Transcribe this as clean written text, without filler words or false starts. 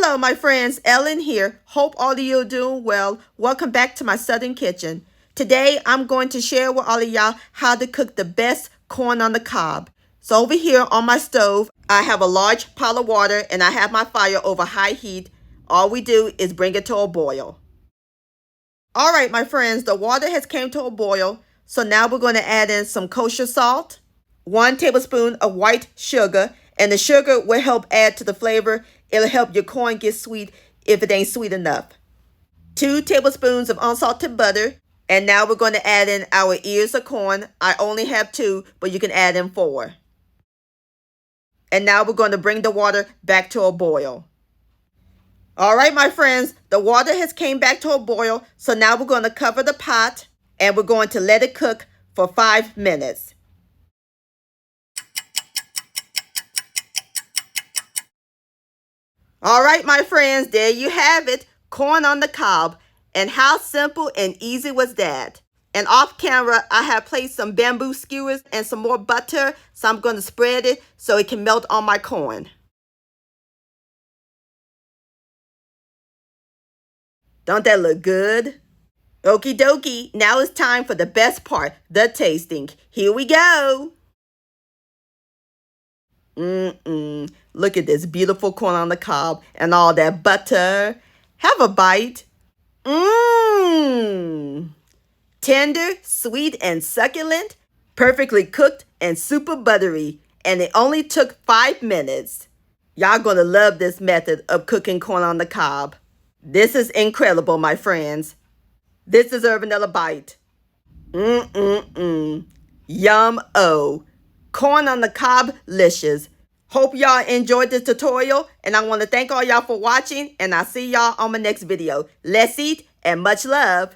Hello, my friends. Ellen here. Hope all of you are doing well. Welcome back to my Southern Kitchen. Today, I'm going to share with all of y'all how to cook the best corn on the cob. So over here on my stove, I have a large pile of water and I have my fire over high heat. All we do is bring it to a boil. All right, my friends, the water has came to a boil. So now we're going to add in some kosher salt, 1 tablespoon of white sugar, and the sugar will help add to the flavor. It'll help your corn get sweet if it ain't sweet enough. 2 tablespoons of unsalted butter. And now we're going to add in our ears of corn. I only have 2, but you can add in 4. And now we're going to bring the water back to a boil. All right, my friends, the water has came back to a boil. So now we're going to cover the pot and we're going to let it cook for 5 minutes. All right, my friends, there you have it, corn on the cob. And how simple and easy was that? And off camera, I have placed some bamboo skewers and some more butter. So I'm going to spread it so it can melt on my corn. Don't that look good? Okie dokie, now it's time for the best part, the tasting. Here we go. Look at this beautiful corn on the cob and all that butter. Have a bite. Tender, sweet, and succulent. Perfectly cooked and super buttery. And it only took 5 minutes. Y'all gonna love this method of cooking corn on the cob. This is incredible, my friends. This deserves another bite. Yum-o. Corn on the cob-licious. Hope y'all enjoyed this tutorial, and I want to thank all y'all for watching, and I'll see y'all on my next video. Let's eat, and much love.